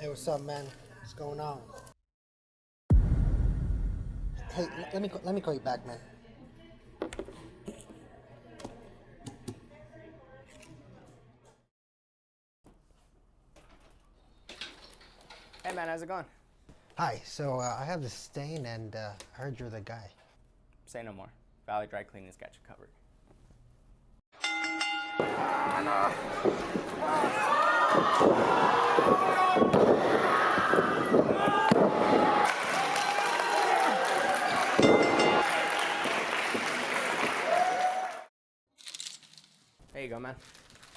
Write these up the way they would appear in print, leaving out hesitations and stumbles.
Hey, what's up, man? What's going on? Hey, let me call you back, man. Hey, man, how's it going? Hi. So I have this stain, and I heard you're the guy. Say no more. Valley Dry Cleaning's got you covered. There you go, man.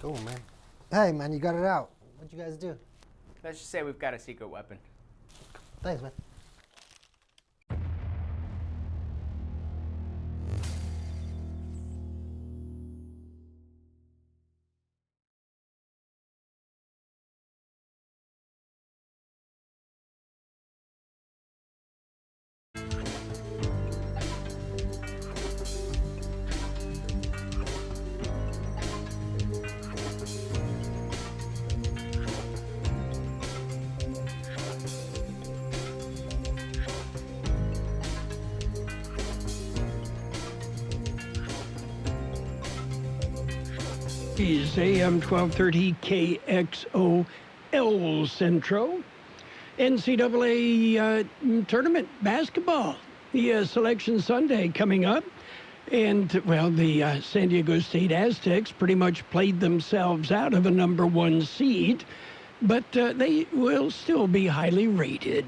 Cool, man. Hey, man, you got it out. What'd you guys do? Let's just say we've got a secret weapon. Thanks, man. Is AM1230 KXO El Centro. NCAA tournament basketball. The Selection Sunday coming up. And, well, the San Diego State Aztecs pretty much played themselves out of a #1 seed, but they will still be highly rated.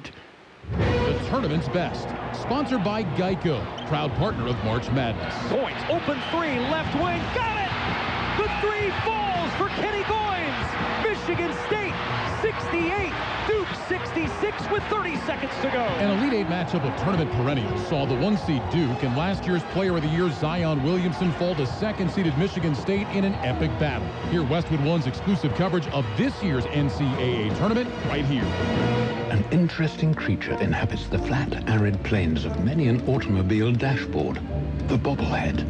The tournament's best. Sponsored by Geico, proud partner of March Madness. Points, open three, left wing, got it! The three falls for Kenny Goins. Michigan State, 68. Duke, 66 with 30 seconds to go. An Elite Eight matchup of tournament perennials saw the 1-seed Duke and last year's Player of the Year Zion Williamson fall to 2nd-seeded Michigan State in an epic battle. Hear Westwood One's exclusive coverage of this year's NCAA tournament right here. An interesting creature inhabits the flat, arid plains of many an automobile dashboard. The bobblehead.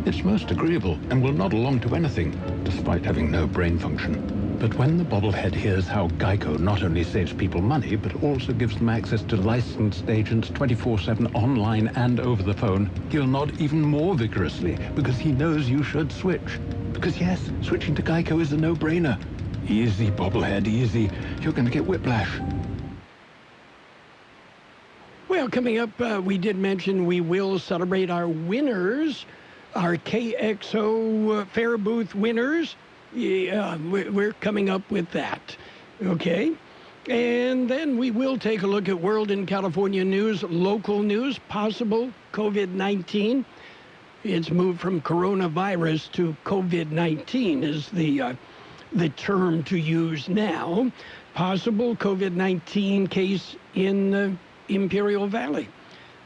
It's most agreeable and will nod along to anything, despite having no brain function. But when the bobblehead hears how Geico not only saves people money, but also gives them access to licensed agents 24/7 online and over the phone, he'll nod even more vigorously because he knows you should switch. Because yes, switching to Geico is a no-brainer. Easy, bobblehead, easy. You're going to get whiplash. Well, coming up, we did mention we will celebrate our winners, our KXO Fair Booth winners. Yeah, we're coming up with that, okay? And then we will take a look at world and California news, local news, possible COVID-19. It's moved from coronavirus to COVID-19 is the term to use now. Possible COVID-19 case in Imperial Valley.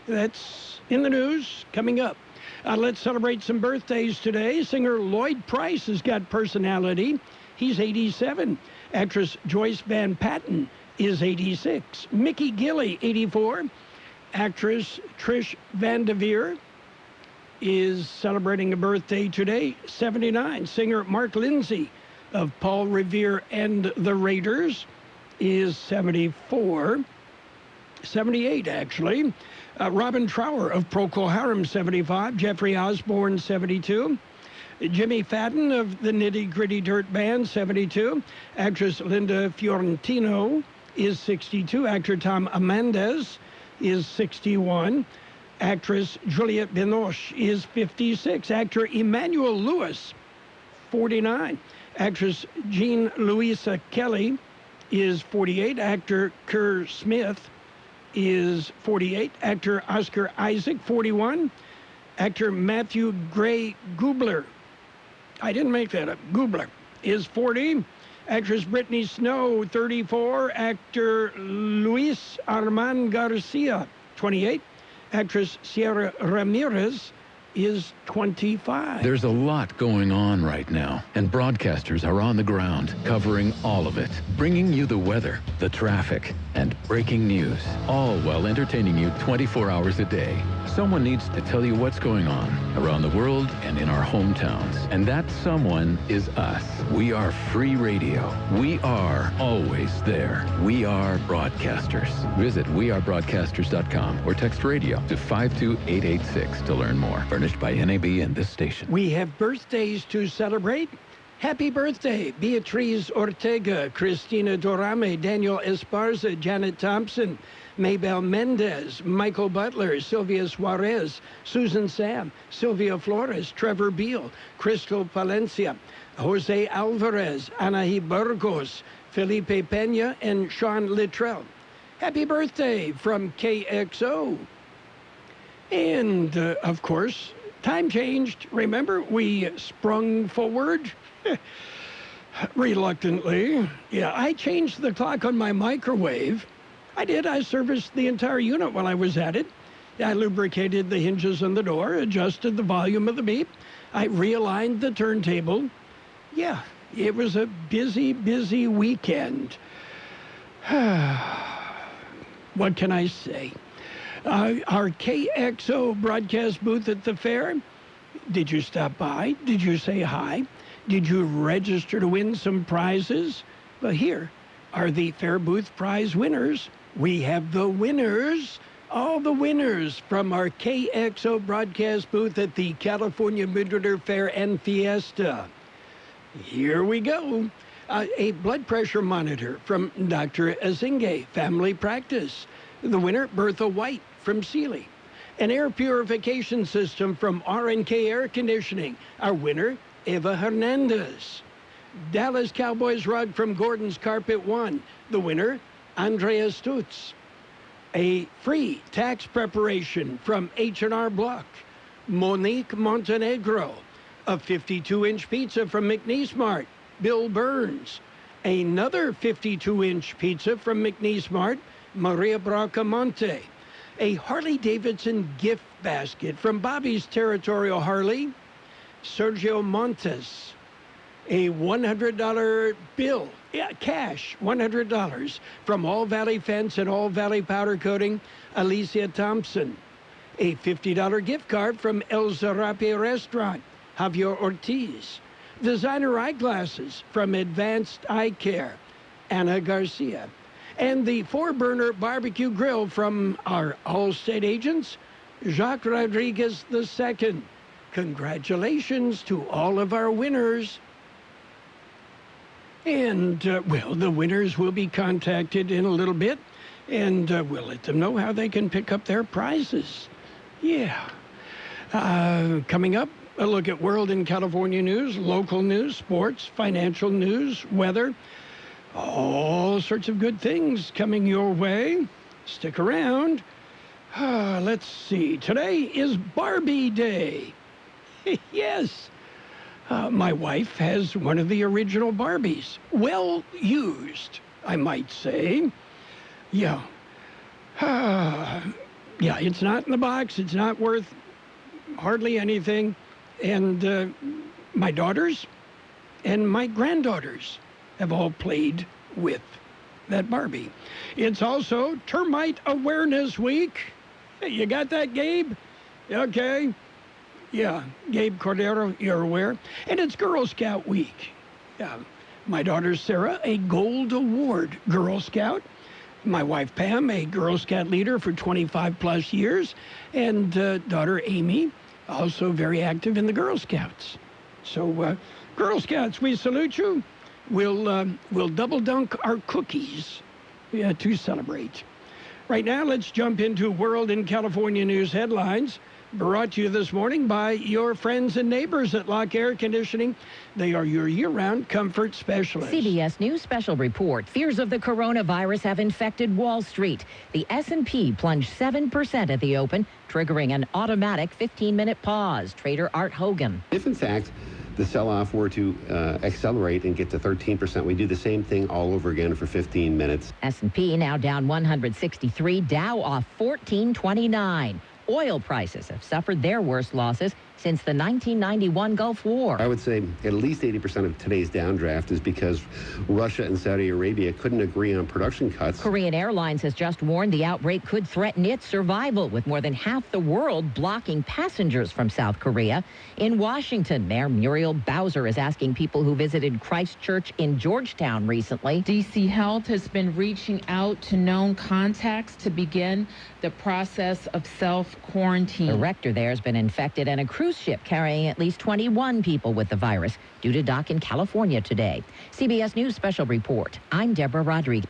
That's in the news coming up. Let's celebrate some birthdays today. Singer Lloyd Price has got personality. He's 87. Actress Joyce Van Patten is 86. Mickey Gilley, 84. Actress Trish Van Devere is celebrating a birthday today, 79. Singer Mark Lindsay of Paul Revere and the Raiders is 74. 78, actually. Robin Trower of Procol Harum, 75. Jeffrey Osborne, 72. Jimmy Fadden of the Nitty Gritty Dirt Band, 72. Actress Linda Fiorentino is 62. Actor Tom Amandes is 61. Actress Juliette Binoche is 56. Actor Emmanuel Lewis, 49. Actress Jean Louisa Kelly is 48. Actor Kerr Smith is 48. Actor Oscar Isaac, 41. Actor Matthew Gray Gubler, I didn't make that up, Gubler, is 40. Actress Brittany Snow, 34. Actor Luis Armand Garcia, 28. Actress Sierra Ramirez is 25. There's a lot going on right now, and broadcasters are on the ground, covering all of it, bringing you the weather, the traffic, and breaking news, all while entertaining you 24 hours a day. Someone needs to tell you what's going on around the world and in our hometowns, and that someone is us. We are free radio. We are always there. We are broadcasters. Visit wearebroadcasters.com or text radio to 52886 to learn more. Furnished by NAB and this station. We have birthdays to celebrate. Happy birthday, Beatriz Ortega, Cristina Dorame, Daniel Esparza, Janet Thompson, Maybelle Mendez, Michael Butler, Sylvia Suarez, Susan Sam, Sylvia Flores, Trevor Beal, Crystal Palencia, Jose Alvarez, Anahi Burgos, Felipe Pena, and Sean Littrell. Happy birthday from KXO. And, of course, time changed. Remember, we sprung forward? Reluctantly. Yeah, I changed the clock on my microwave. I did. I serviced the entire unit while I was at it. I lubricated the hinges on the door, adjusted the volume of the beep. I realigned the turntable. Yeah, it was a busy, busy weekend. What can I say? Our KXO broadcast booth at the fair. Did you stop by? Did you say hi? Did you register to win some prizes? Well, here are the fair booth prize winners. We have the winners, all the winners from our KXO broadcast booth at the California Midwinter Fair and Fiesta. Here we go. A blood pressure monitor from Dr. Azinge, Family Practice. The winner, Bertha White from Sealy. An air purification system from R&K Air Conditioning. Our winner, Eva Hernandez. Dallas Cowboys rug from Gordon's Carpet One. The winner, Andrea Stutz. A free tax preparation from H&R Block. Monique Montenegro. A 52-inch pizza from McNeese Mart. Bill Burns. Another 52-inch pizza from McNeese Mart. Maria Bracamonte. A Harley-Davidson gift basket from Bobby's Territorial Harley. Sergio Montes. A $100 bill, cash, $100 from All Valley Fence and All Valley Powder Coating, Alicia Thompson. A $50 gift card from El Zarape Restaurant, Javier Ortiz. Designer eyeglasses from Advanced Eye Care, Anna Garcia. And the 4-burner barbecue grill from our Allstate agents, Jacques Rodriguez II. Congratulations to all of our winners. And, well, the winners will be contacted in a little bit, and we'll let them know how they can pick up their prizes. Yeah. Coming up, a look at world and California news, local news, sports, financial news, weather, all sorts of good things coming your way. Stick around. Let's see. Today is Barbie Day. Yes. My wife has one of the original Barbies. Well used, I might say. Yeah. Yeah, it's not in the box. It's not worth hardly anything. And my daughters and my granddaughters have all played with that Barbie. It's also Termite Awareness Week. Hey, you got that, Gabe? Okay. Yeah, Gabe Cordero, you're aware. And it's Girl Scout Week. My daughter Sarah, a Gold Award Girl Scout. My wife Pam, a Girl Scout leader for 25 plus years. And daughter Amy, also very active in the Girl Scouts. So, Girl Scouts, we salute you. We'll double dunk our cookies to celebrate. Right now, let's jump into World and California News headlines. Brought to you this morning by your friends and neighbors at Lock Air Conditioning. They are your year-round comfort specialists. CBS News special report. Fears of the coronavirus have infected Wall Street. The S&P plunged 7% at the open, triggering an automatic 15-minute pause. Trader Art Hogan. If, in fact, the sell-off were to accelerate and get to 13%, we do the same thing all over again for 15 minutes. S&P now down 163, Dow off 1429. Oil prices have suffered their worst losses. since the 1991 Gulf War. I would say at least 80% of today's downdraft is because Russia and Saudi Arabia couldn't agree on production cuts. Korean Airlines has just warned the outbreak could threaten its survival, with more than half the world blocking passengers from South Korea. In Washington, Mayor Muriel Bowser is asking people who visited Christchurch in Georgetown recently. DC Health has been reaching out to known contacts to begin the process of self-quarantine. The rector there has been infected, and a cruise ship carrying at least 21 people with the virus due to dock in California today. CBS News Special Report. I'm Deborah Rodriguez.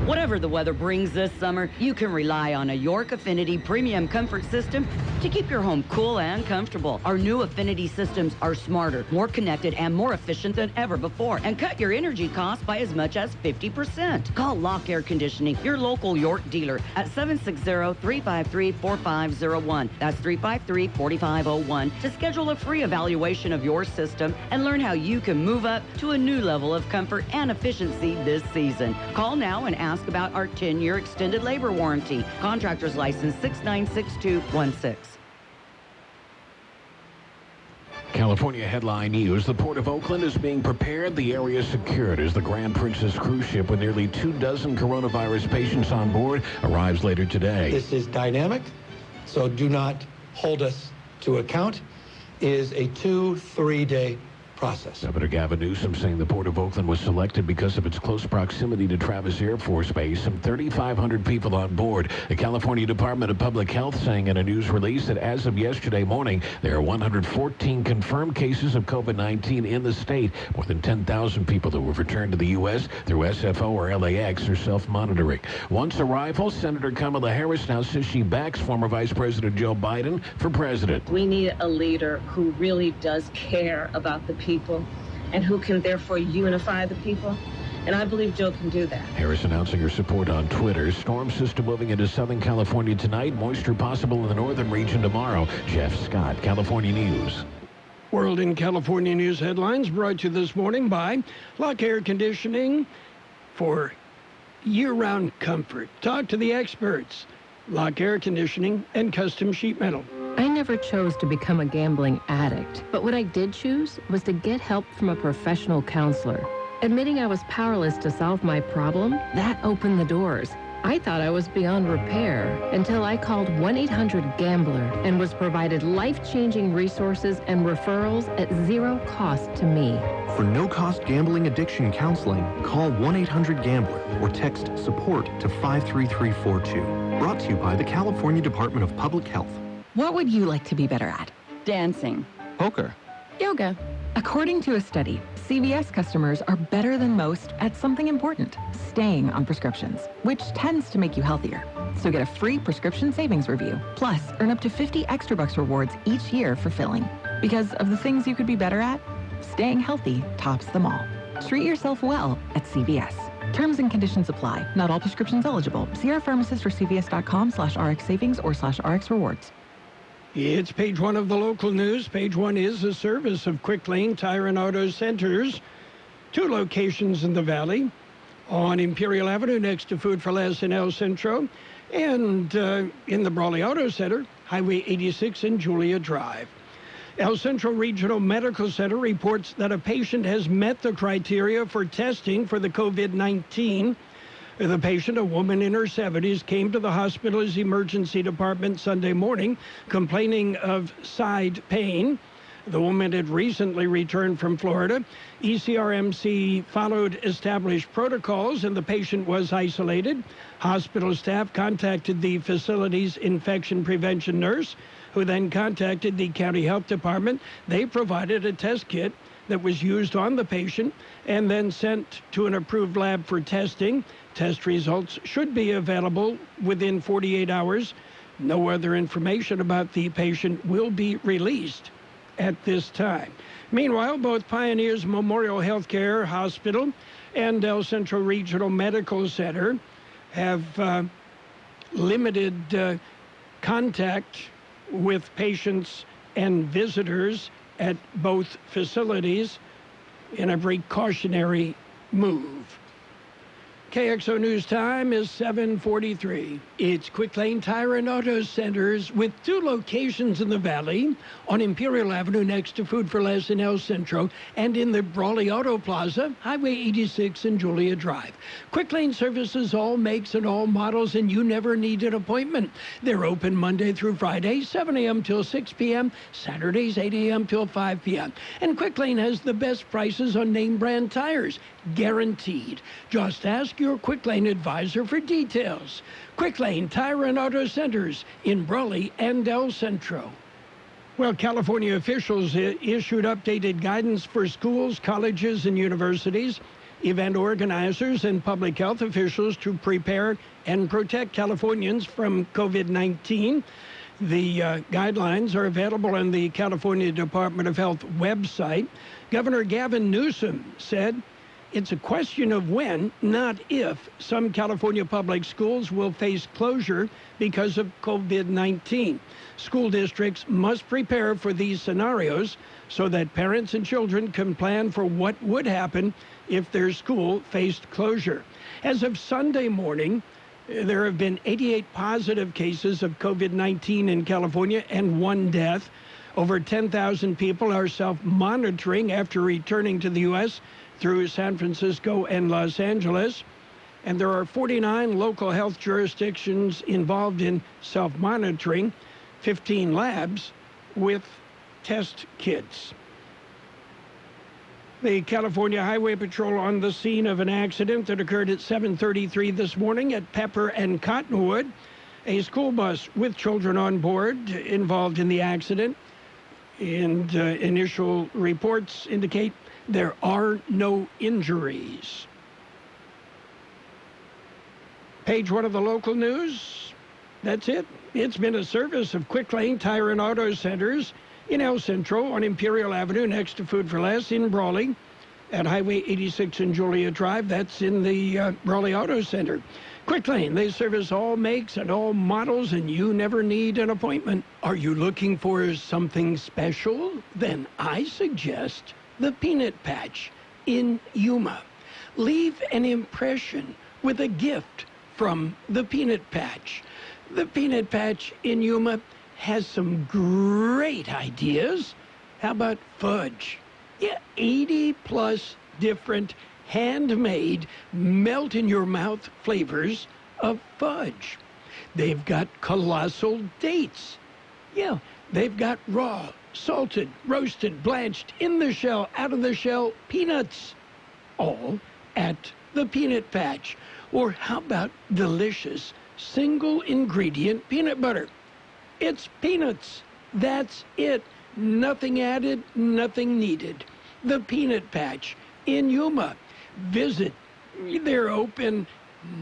Whatever the weather brings this summer, you can rely on a York Affinity Premium Comfort System to keep your home cool and comfortable. Our new Affinity systems are smarter, more connected, and more efficient than ever before, and cut your energy costs by as much as 50%. Call Lock Air Conditioning, your local York dealer, at 760-353-4501. That's 353-4501 to schedule a free evaluation of your system and learn how you can move up to a new level of comfort and efficiency this season. Call now and ask about our 10-year extended labor warranty. Contractor's license 696216. California headline news. The Port of Oakland is being prepared. The area secured as the Grand Princess cruise ship with nearly 24 coronavirus patients on board arrives later today. This is dynamic, so do not hold us to account. It is a 2-3 day process. Governor Gavin Newsom saying the Port of Oakland was selected because of its close proximity to Travis Air Force Base. Some 3,500 people on board. The California Department of Public Health saying in a news release that as of yesterday morning, there are 114 confirmed cases of COVID-19 in the state. More than 10,000 people who have returned to the U.S. through SFO or LAX are self-monitoring. Once arrival, Senator Kamala Harris now says she backs former Vice President Joe Biden for president. We need a leader who really does care about the people and who can therefore unify the people. And I believe Joe can do that. Harris announcing her support on Twitter. Storm system moving into Southern California tonight. Moisture possible in the northern region tomorrow. Jeff Scott, California News. World in California News headlines brought to you this morning by Lock Air Conditioning for year-round comfort. Talk to the experts. Lock Air Conditioning and Custom Sheet Metal. I never chose to become a gambling addict, but what I did choose was to get help from a professional counselor. Admitting I was powerless to solve my problem, that opened the doors. I thought I was beyond repair until I called 1-800-GAMBLER and was provided life-changing resources and referrals at zero cost to me. For no-cost gambling addiction counseling, call 1-800-GAMBLER or text SUPPORT to 53342. Brought to you by the California Department of Public Health. What would you like to be better at? Dancing. Poker. Yoga. According to a study, CVS customers are better than most at something important, staying on prescriptions, which tends to make you healthier. So get a free prescription savings review. Plus, earn up to 50 extra bucks rewards each year for filling. Because of the things you could be better at, staying healthy tops them all. Treat yourself well at CVS. Terms and conditions apply. Not all prescriptions eligible. See our pharmacist or cvs.com/RX savings or /RX rewards. It's page one of the local news. Page one is a service of Quick Lane Tire and Auto Centers. 2 locations in the valley, on Imperial Avenue next to Food for Less in El Centro, and in the Brawley Auto Center, Highway 86 and Julia Drive. El Centro Regional Medical Center reports that a patient has met the criteria for testing for the COVID-19. The patient, a woman in her 70s, came to the hospital's emergency department Sunday morning complaining of side pain. The woman had recently returned from Florida. ECRMC followed established protocols and the patient was isolated. Hospital staff contacted the facility's infection prevention nurse, who then contacted the county health department. They provided a test kit that was used on the patient and then sent to an approved lab for testing. Test results should be available within 48 hours. No other information about the patient will be released at this time. Meanwhile, both Pioneers Memorial Healthcare Hospital and El Centro Regional Medical Center have limited contact with patients and visitors at both facilities in a precautionary move. KXO News Time is 7:43. It's Quick Lane Tire and Auto Centers with 2 locations in the Valley, on Imperial Avenue next to Food for Less in El Centro, and in the Brawley Auto Plaza, Highway 86 and Julia Drive. Quick Lane services all makes and all models, and you never need an appointment. They're open Monday through Friday, 7 a.m. till 6 p.m., Saturdays 8 a.m. till 5 p.m. And Quick Lane has the best prices on name brand tires, guaranteed. Just ask your Quick Lane advisor for details. Quick Lane Tire and Auto Centers in Brawley and El Centro. Well, California officials issued updated guidance for schools, colleges, and universities, event organizers, and public health officials to prepare and protect Californians from COVID-19. The guidelines are available on the California Department of Health website. Governor Gavin Newsom said, "It's a question of when, not if, some California public schools will face closure because of COVID-19. School districts must prepare for these scenarios so that parents and children can plan for what would happen if their school faced closure." As of Sunday morning, there have been 88 positive cases of COVID-19 in California and 1 death. Over 10,000 people are self-monitoring after returning to the U.S. through San Francisco and Los Angeles. And there are 49 local health jurisdictions involved in self-monitoring, 15 labs with test kits. The California Highway Patrol on the scene of an accident that occurred at 7:33 this morning at Pepper and Cottonwood. A school bus with children on board involved in the accident. And initial reports indicate there are no injuries. Page 1 of the local news. That's it. It's been a service of Quick Lane Tire and Auto Centers in El Centro on Imperial Avenue next to Food for Less in Brawley, at Highway 86 and Julia Drive. That's in the Brawley Auto Center. Quick Lane, they service all makes and all models, and you never need an appointment. Are you looking for something special? Then I suggest the Peanut Patch in Yuma. Leave an impression with a gift from the Peanut Patch. The Peanut Patch in Yuma has some great ideas. How about fudge? Yeah, 80 plus different handmade, melt-in-your-mouth flavors of fudge. They've got colossal dates. Yeah, they've got raw, salted, roasted, blanched, in the shell, out of the shell peanuts, all at the Peanut Patch. Or how about delicious single-ingredient peanut butter? It's peanuts. That's it. Nothing added, nothing needed. The Peanut Patch in Yuma. Visit. They're open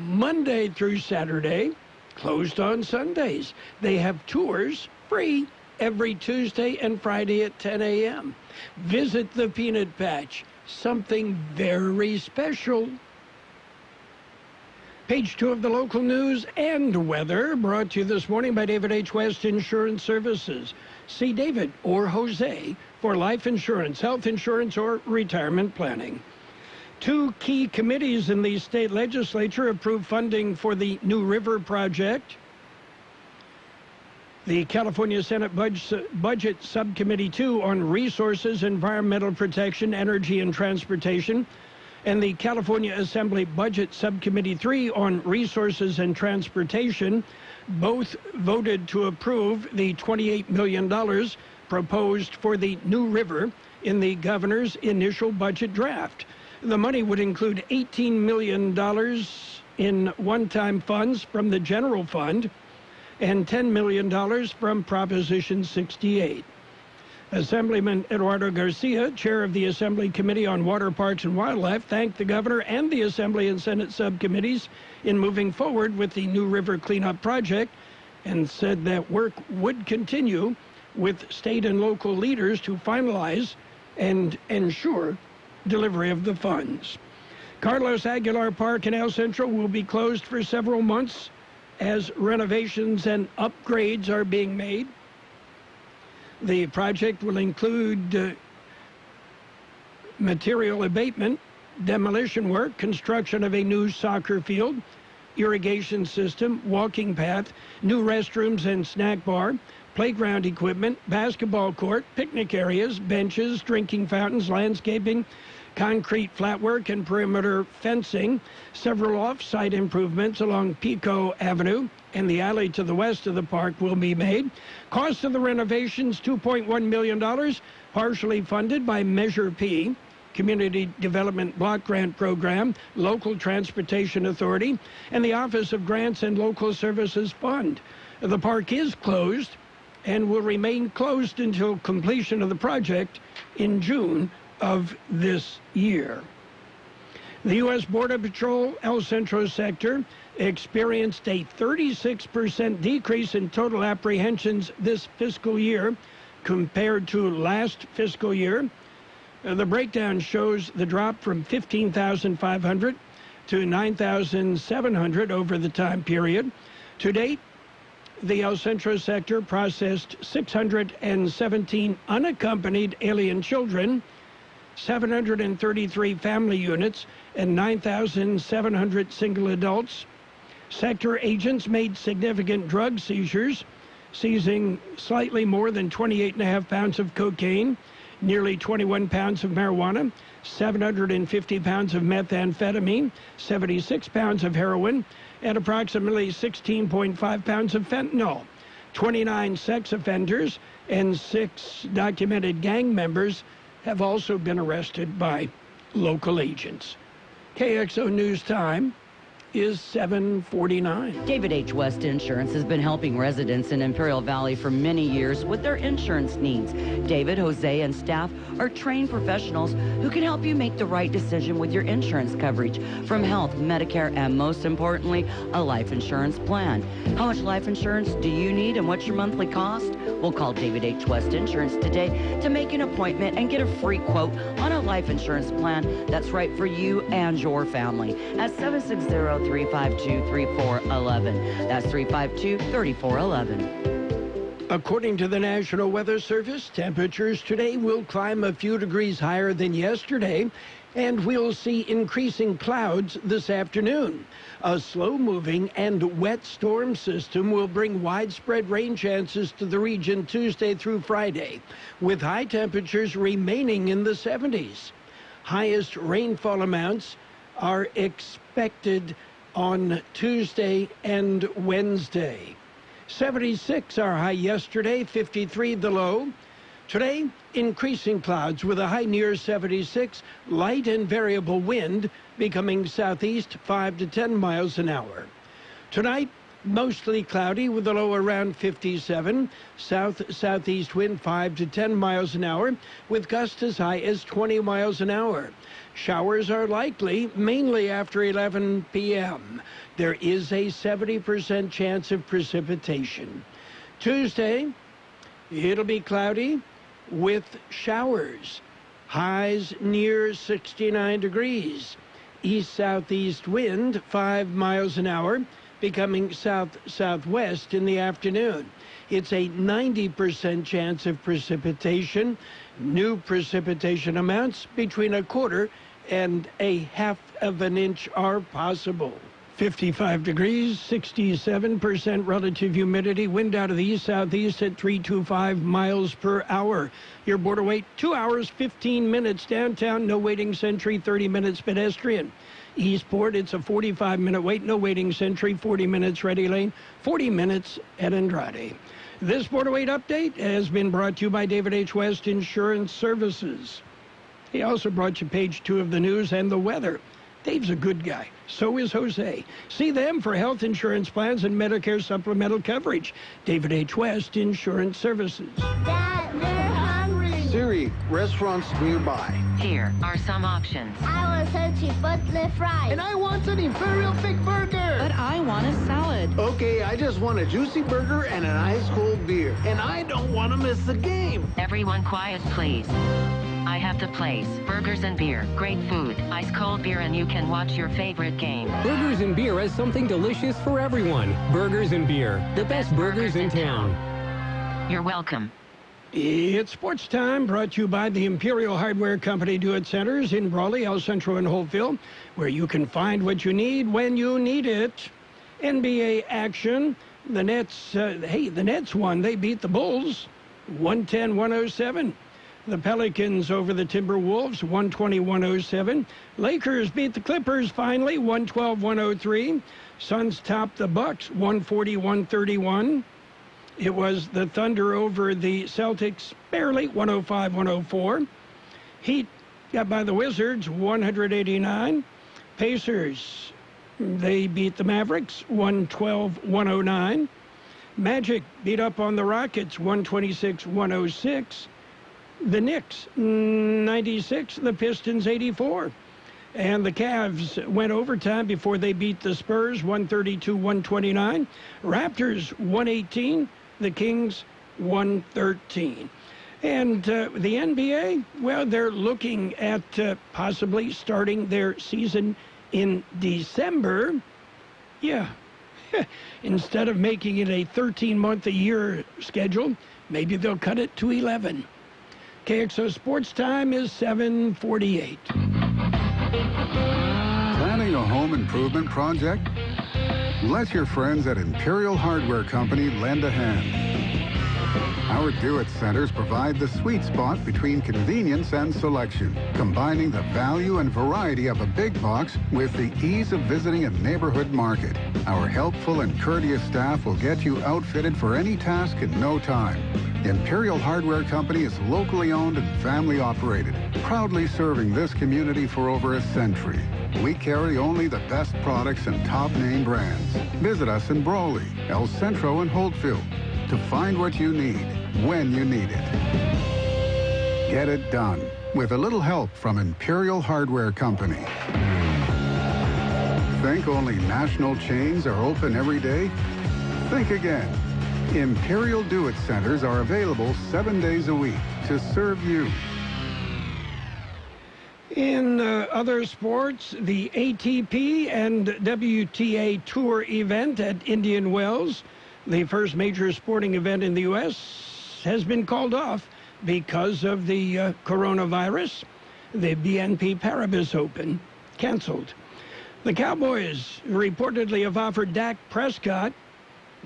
Monday through Saturday, closed on Sundays. They have tours free every Tuesday and Friday at 10 a.m. Visit the Peanut Patch. Something very special. Page 2 of the local news and weather, brought to you this morning by David H. West Insurance Services. See David or Jose for life insurance, health insurance, or retirement planning. 2 key committees in the state legislature approved funding for the New River project. The California Senate Budget Subcommittee 2 on Resources, Environmental Protection, Energy, and Transportation, and the California Assembly Budget Subcommittee 3 on Resources and Transportation both voted to approve the $28 million proposed for the New River in the governor's initial budget draft. The money would include $18 million in one-time funds from the general fund and $10 million from Proposition 68. Assemblyman Eduardo Garcia, chair of the Assembly Committee on Water, Parks, and Wildlife, thanked the governor and the Assembly and Senate subcommittees in moving forward with the New River cleanup project, and said that work would continue with state and local leaders to finalize and ensure delivery of the funds. Carlos Aguilar Park in El Centro will be closed for several months as renovations and upgrades are being made. The project will include material abatement demolition work, construction of a new soccer field, irrigation system, walking path, new restrooms and snack bar, playground equipment, basketball court, picnic areas, benches, drinking fountains, landscaping, concrete flatwork and perimeter fencing. Several off-site improvements along Pico Avenue and the alley to the west of the park will be made. Cost of the renovations, $2.1 million, partially funded by Measure P, Community Development Block Grant Program, Local Transportation Authority, and the Office of Grants and Local Services Fund. The park is closed and will remain closed until completion of the project in June of this year. The U.S. Border Patrol El Centro sector experienced a 36% decrease in total apprehensions this fiscal year compared to last fiscal year. The breakdown shows the drop from 15,500 to 9,700 over the time period. To date, the El Centro sector processed 617 unaccompanied alien children, 733 family units, and 9,700 single adults. Sector agents made significant drug seizures, seizing slightly more than 28.5 pounds of cocaine, nearly 21 pounds of marijuana, 750 pounds of methamphetamine, 76 pounds of heroin, and approximately 16.5 pounds of fentanyl. 29 sex offenders and 6 documented gang members have also been arrested by local agents. KXO News Time is 7:49. David H. West Insurance has been helping residents in Imperial Valley for many years with their insurance needs. David, Jose, and staff are trained professionals who can help you make the right decision with your insurance coverage, from health, Medicare, and most importantly, a life insurance plan. How much life insurance do you need and what's your monthly cost? We'll call David H. West Insurance today to make an appointment and get a free quote on a life insurance plan that's right for you and your family at 760-352-3411. That's 352-3411. According to the National Weather Service, temperatures today will climb a few degrees higher than yesterday, and we'll see increasing clouds this afternoon. A slow-moving and wet storm system will bring widespread rain chances to the region Tuesday through Friday, with high temperatures remaining in the 70s. Highest rainfall amounts are expected on Tuesday and Wednesday. 76 our high yesterday, 53 the low. Today, increasing clouds with a high near 76, light and variable wind becoming southeast 5 to 10 miles an hour. Tonight, mostly cloudy with a low around 57, southeast wind 5 to 10 miles an hour with gusts as high as 20 miles an hour. Showers are likely mainly after 11 p.m. There is a 70% chance of precipitation. Tuesday, it'll be cloudy with showers. Highs near 69 degrees. East-southeast wind 5 miles an hour, becoming south-southwest in the afternoon. It's a 90% chance of precipitation. New precipitation amounts between 1/4 and 1/2 of an inch are possible. 55 degrees, 67% relative humidity, wind out of the east-southeast at 325 miles per hour. Your border wait, 2 hours, 15 minutes downtown, no waiting sentry, 30 minutes pedestrian. Eastport, it's a 45-minute wait, no waiting sentry, 40 minutes ready lane, 40 minutes at Andrade. This border wait update has been brought to you by David H. West Insurance Services. He also brought you page 2 of the news and the weather. Dave's a good guy. So is Jose. See them for health insurance plans and Medicare supplemental coverage. David H. West Insurance Services. Dad, we're hungry. Siri, restaurants nearby. Here are some options. I want Sochi Buckley fries. And I want an Imperial Thick Burger. But I want a salad. Okay, I just want a juicy burger and an ice cold beer. And I don't want to miss the game. Everyone quiet, please. I have the place. Burgers and beer. Great food. Ice cold beer, and you can watch your favorite game. Burgers and Beer has something delicious for everyone. Burgers and Beer. The best burgers in town. You're welcome. It's sports time, brought to you by the Imperial Hardware Company Do-It Centers in Brawley, El Centro, and Holtville, where you can find what you need when you need it. NBA action. The Nets, the Nets won. They beat the Bulls 110-107. The Pelicans over the Timberwolves 120-107. Lakers beat the Clippers finally 112-103. Suns topped the Bucks 140-131. It was the Thunder over the Celtics, barely, 105-104. Heat got by the Wizards, 189. Pacers, they beat the Mavericks, 112-109. Magic beat up on the Rockets, 126-106. The Knicks, 96. The Pistons, 84. And the Cavs went overtime before they beat the Spurs, 132-129. Raptors, 118. The Kings, 113. And the NBA, well, they're looking at possibly starting their season in December. Yeah. Instead of making it a 13-month-a-year schedule, maybe they'll cut it to 11. KXO Sports Time is 7:48. Planning a home improvement project? Let your friends at Imperial Hardware Company lend a hand. Our Do-It Centers provide the sweet spot between convenience and selection, combining the value and variety of a big box with the ease of visiting a neighborhood market. Our helpful and courteous staff will get you outfitted for any task in no time. Imperial Hardware Company is locally owned and family operated, proudly serving this community for over a century. We carry only the best products and top name brands. Visit us in Brawley, El Centro, and Holtville to find what you need when you need it. Get it done with a little help from Imperial Hardware Company. Think only national chains are open every day? Think again. Imperial Do-It Centers are available 7 days a week to serve you. In other sports, the ATP and WTA Tour event at Indian Wells, the first major sporting event in the U.S., has been called off because of the coronavirus. The BNP Paribas Open canceled. The Cowboys reportedly have offered Dak Prescott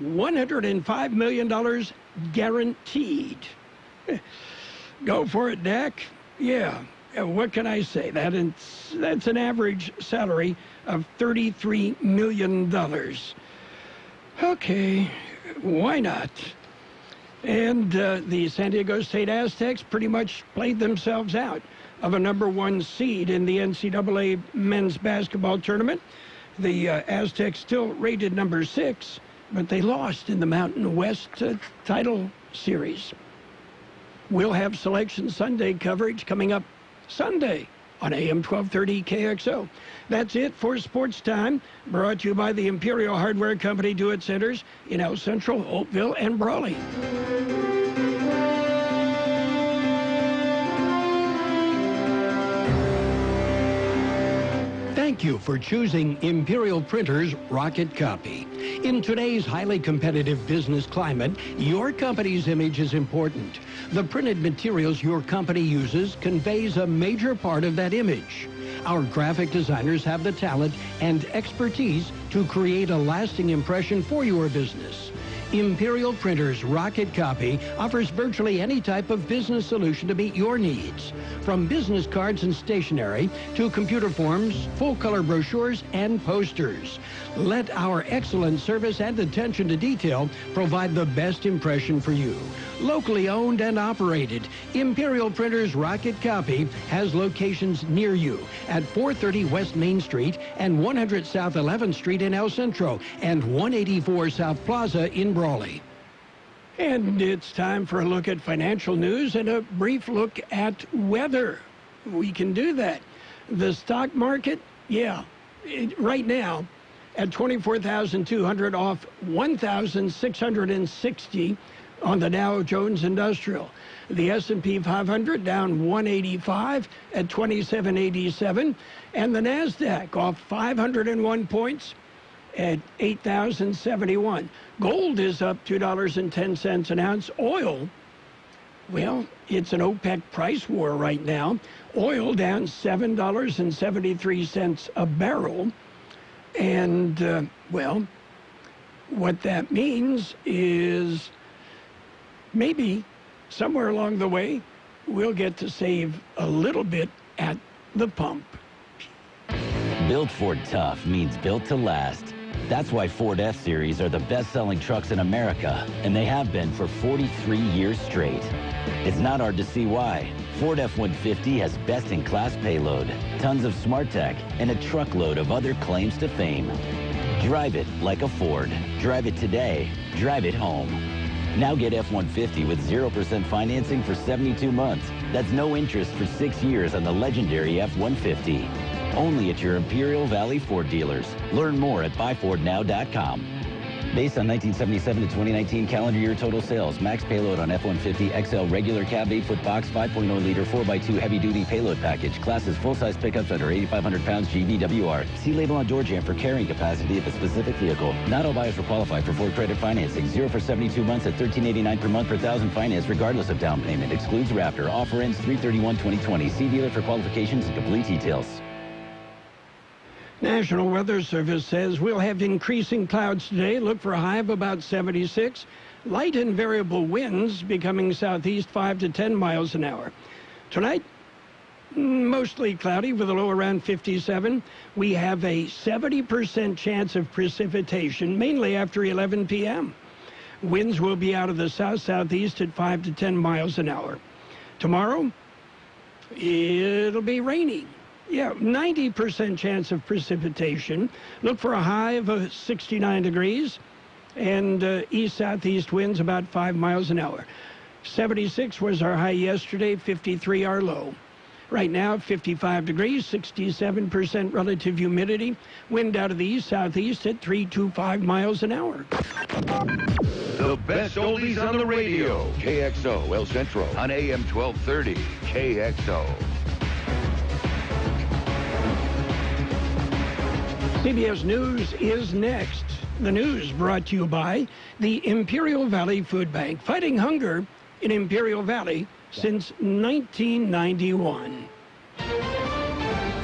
$105 million guaranteed. Go for it, Dak. Yeah. What can I say? That's an average salary of $33 million. Okay, why not? And the San Diego State Aztecs pretty much played themselves out of a #1 seed in the NCAA men's basketball tournament. The Aztecs still rated #6, but they lost in the Mountain West title series. We'll have Selection Sunday coverage coming up Sunday on AM 1230 KXO. That's it for Sports Time, brought to you by the Imperial Hardware Company Do-It Centers in El Centro, Holtville, and Brawley. Thank you for choosing Imperial Printers Rocket Copy. In today's highly competitive business climate, your company's image is important. The printed materials your company uses conveys a major part of that image. Our graphic designers have the talent and expertise to create a lasting impression for your business. Imperial Printers Rocket Copy offers virtually any type of business solution to meet your needs, from business cards and stationery to computer forms, full-color brochures, and posters. Let our excellent service and attention to detail provide the best impression for you. Locally owned and operated, Imperial Printers Rocket Copy has locations near you at 430 West Main Street and 100 South 11th Street in El Centro and 184 South Plaza in Brawley. And it's time for a look at financial news and a brief look at weather. We can do that. The stock market, right now at 24,200, off 1,660 on the Dow Jones Industrial. The S&P 500 down 185 at 2787, and the NASDAQ off 501 points at 8,071. Gold is up $2.10 an ounce. Oil Well, it's an OPEC price war right now. Oil down $7.73 a barrel. And, well, what that means is maybe somewhere along the way, we'll get to save a little bit at the pump. Built Ford Tough means built to last. That's why Ford F-Series are the best-selling trucks in America, and they have been for 43 years straight. It's not hard to see why. Ford F-150 has best-in-class payload, tons of smart tech, and a truckload of other claims to fame. Drive it like a Ford. Drive it today. Drive it home. Now get F-150 with 0% financing for 72 months. That's no interest for 6 years on the legendary F-150. Only at your Imperial Valley Ford dealers. Learn more at buyfordnow.com. Based on 1977 to 2019 calendar year total sales, max payload on F-150 XL regular cab 8-foot box 5.0 liter 4x2 heavy-duty payload package. Classes full-size pickups under 8,500 pounds GVWR. See label on door jamb for carrying capacity of a specific vehicle. Not all buyers will qualify for Ford credit financing. 0 for 72 months at $13.89 per month per thousand finance regardless of down payment. Excludes Raptor. Offer ends 3/31/2020. See dealer for qualifications and complete details. National Weather Service says we'll have increasing clouds today. Look for a high of about 76. Light and variable winds becoming southeast 5 to 10 miles an hour. Tonight, mostly cloudy with a low around 57. We have a 70% chance of precipitation, mainly after 11 p.m. Winds will be out of the south-southeast at 5 to 10 miles an hour. Tomorrow, it'll be rainy. Yeah, 90% chance of precipitation. Look for a high of 69 degrees and east-southeast winds about 5 miles an hour. 76 was our high yesterday, 53 our low. Right now, 55 degrees, 67% relative humidity. Wind out of the east-southeast at 325 miles an hour. The best oldies on the radio. KXO El Centro on AM 1230. KXO. CBS News is next. The news brought to you by the Imperial Valley Food Bank, fighting hunger in Imperial Valley since 1991.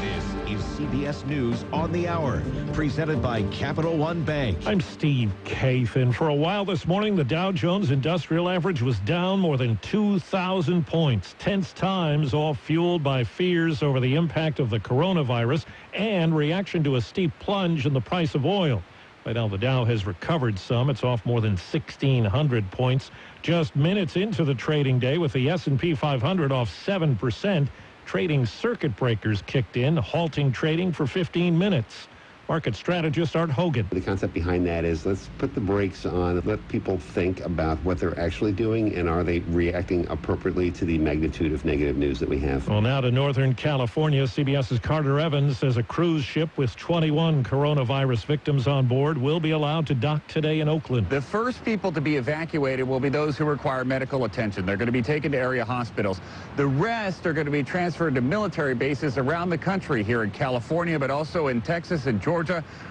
This is CBS News on the Hour, presented by Capital One Bank. I'm Steve Kathan. For a while this morning, the Dow Jones Industrial Average was down more than 2,000 points. Tense times, all fueled by fears over the impact of the coronavirus and reaction to a steep plunge in the price of oil. Right now, the Dow has recovered some. It's off more than 1,600 points. Just minutes into the trading day, with the S&P 500 off 7%. Trading circuit breakers kicked in, halting trading for 15 minutes. Market strategist Art Hogan. The concept behind that is let's put the brakes on, let people think about what they're actually doing, and are they reacting appropriately to the magnitude of negative news that we have. Well, now to Northern California. CBS's Carter Evans says a cruise ship with 21 coronavirus victims on board will be allowed to dock today in Oakland. The first people to be evacuated will be those who require medical attention. They're going to be taken to area hospitals. The rest are going to be transferred to military bases around the country, here in California, but also in Texas and Georgia,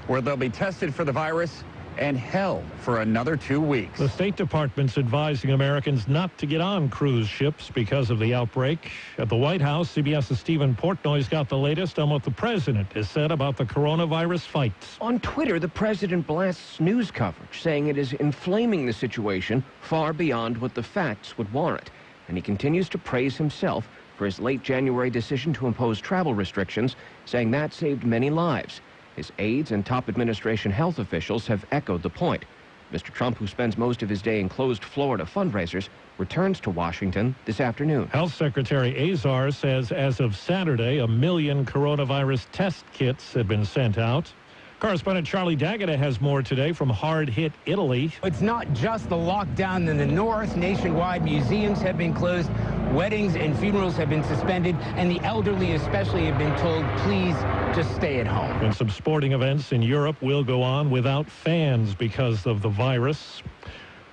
where they'll be tested for the virus and held for another 2 weeks. The State Department's advising Americans not to get on cruise ships because of the outbreak. At the White House, CBS's Stephen Portnoy's got the latest on what the president has said about the coronavirus fight. On Twitter, the president blasts news coverage, saying it is inflaming the situation far beyond what the facts would warrant. And he continues to praise himself for his late January decision to impose travel restrictions, saying that saved many lives. His aides and top administration health officials have echoed the point. Mr. Trump, who spends most of his day in closed Florida fundraisers, returns to Washington this afternoon. Health Secretary Azar says as of Saturday, 1 million coronavirus test kits have been sent out. Correspondent Charlie D'Agata has more today from hard-hit Italy. It's not just the lockdown in the north. Nationwide, museums have been closed, weddings and funerals have been suspended, and the elderly especially have been told, please just stay at home. And some sporting events in Europe will go on without fans because of the virus.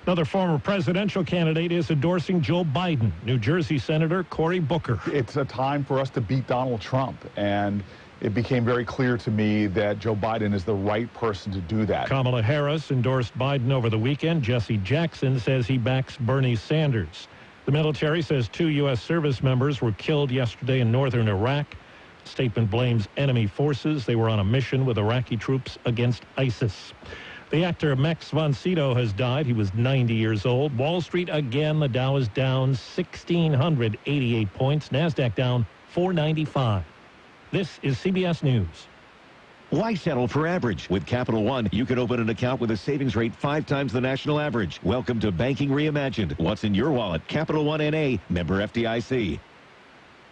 Another former presidential candidate is endorsing Joe Biden. New Jersey Senator Cory Booker. It's a time for us to beat Donald Trump, and it became very clear to me that Joe Biden is the right person to do that. Kamala Harris endorsed Biden over the weekend. Jesse Jackson says he backs Bernie Sanders. The military says 2 U.S. service members were killed yesterday in northern Iraq. The statement blames enemy forces. They were on a mission with Iraqi troops against ISIS. The actor Max von Sydow has died. He was 90 years old. Wall Street again. The Dow is down 1,688 points. NASDAQ down 495. This is CBS News. Why settle for average? With Capital One, you can open an account with a savings rate 5 times the national average. Welcome to Banking Reimagined. What's in your wallet? Capital One N.A., member FDIC.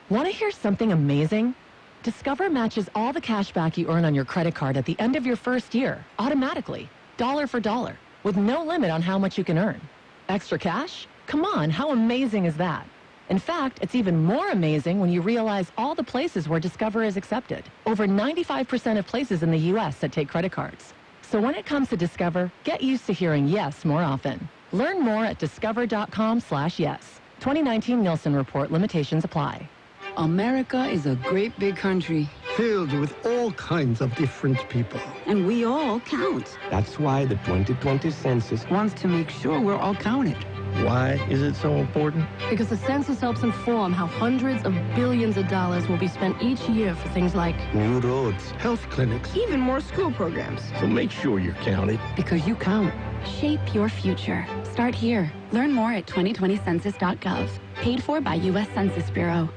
Want to hear something amazing? Discover matches all the cash back you earn on your credit card at the end of your first year, automatically, dollar for dollar, with no limit on how much you can earn. Extra cash? Come on, how amazing is that? In fact, it's even more amazing when you realize all the places where Discover is accepted. Over 95% of places in the U.S. that take credit cards. So when it comes to Discover, get used to hearing yes more often. Learn more at discover.com/yes. 2019 Nielsen Report. Limitations apply. America is a great big country. Filled with all kinds of different people. And we all count. That's why the 2020 census wants to make sure we're all counted. Why is it so important? Because the census helps inform how hundreds of billions of dollars will be spent each year for things like new roads, health clinics, even more school programs. So make sure you're counted. Because you count. Shape your future. Start here. Learn more at 2020census.gov. Paid for by U.S. Census Bureau.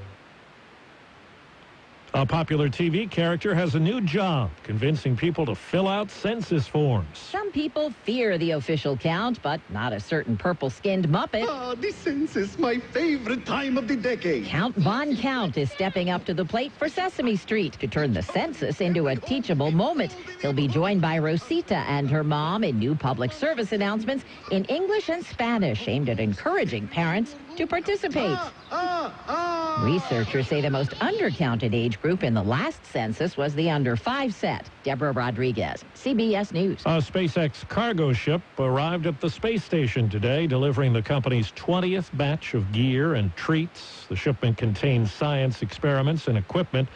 A popular TV character has a new job, convincing people to fill out census forms. Some people fear the official count, but not a certain purple-skinned Muppet. Ah, the census, my favorite time of the decade. Count Von Count is stepping up to the plate for Sesame Street to turn the census into a teachable moment. He'll be joined by Rosita and her mom in new public service announcements in English and Spanish aimed at encouraging parents to participate. Researchers say the most undercounted age group in the last census was the under 5 set. Deborah Rodriguez, CBS News. A SpaceX cargo ship arrived at the space station today, delivering the company's 20th batch of gear and treats. The shipment contains science experiments and equipment,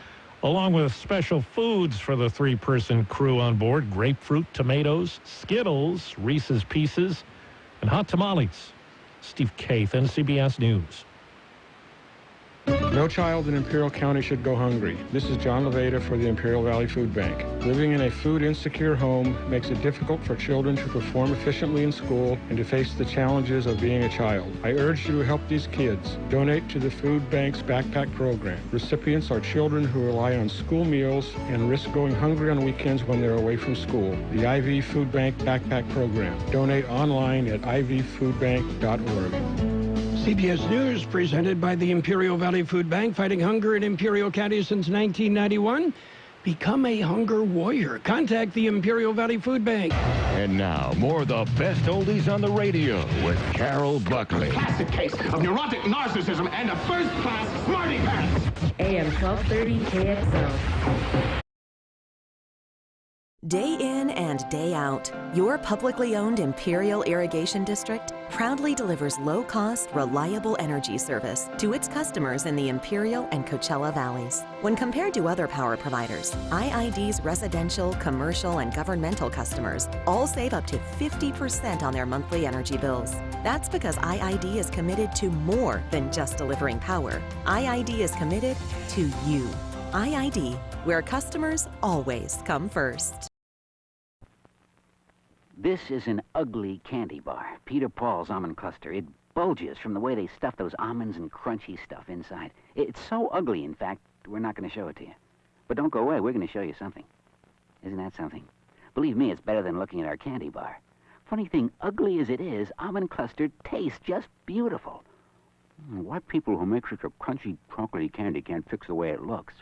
along with special foods for the 3-person crew on board: grapefruit, tomatoes, Skittles, Reese's Pieces, and hot tamales. Steve Kathan, CBS News. No child in Imperial County should go hungry. This is John Levada for the Imperial Valley Food Bank. Living in a food-insecure home makes it difficult for children to perform efficiently in school and to face the challenges of being a child. I urge you to help these kids. Donate to the Food Bank's Backpack Program. Recipients are children who rely on school meals and risk going hungry on weekends when they're away from school. The IV Food Bank Backpack Program. Donate online at ivfoodbank.org. CBS News, presented by the Imperial Valley Food Bank, fighting hunger in Imperial County since 1991. Become a hunger warrior. Contact the Imperial Valley Food Bank. And now, more of the best oldies on the radio with Carroll Buckley. Classic case of neurotic narcissism and a first-class smarty pants. AM1230 KXO. Day in and day out, your publicly owned Imperial Irrigation District proudly delivers low-cost, reliable energy service to its customers in the Imperial and Coachella Valleys. When compared to other power providers, IID's residential, commercial, and governmental customers all save up to 50% on their monthly energy bills. That's because IID is committed to more than just delivering power. IID is committed to you. IID, where customers always come first. This is an ugly candy bar, Peter Paul's almond cluster. It bulges from the way they stuff those almonds and crunchy stuff inside. It's so ugly, in fact, we're not going to show it to you. But don't go away, we're going to show you something. Isn't that something? Believe me, it's better than looking at our candy bar. Funny thing, ugly as it is, almond cluster tastes just beautiful. Why people who make such a crunchy, chocolatey candy can't fix the way it looks?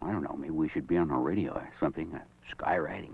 I don't know, maybe we should be on the radio or something, skywriting.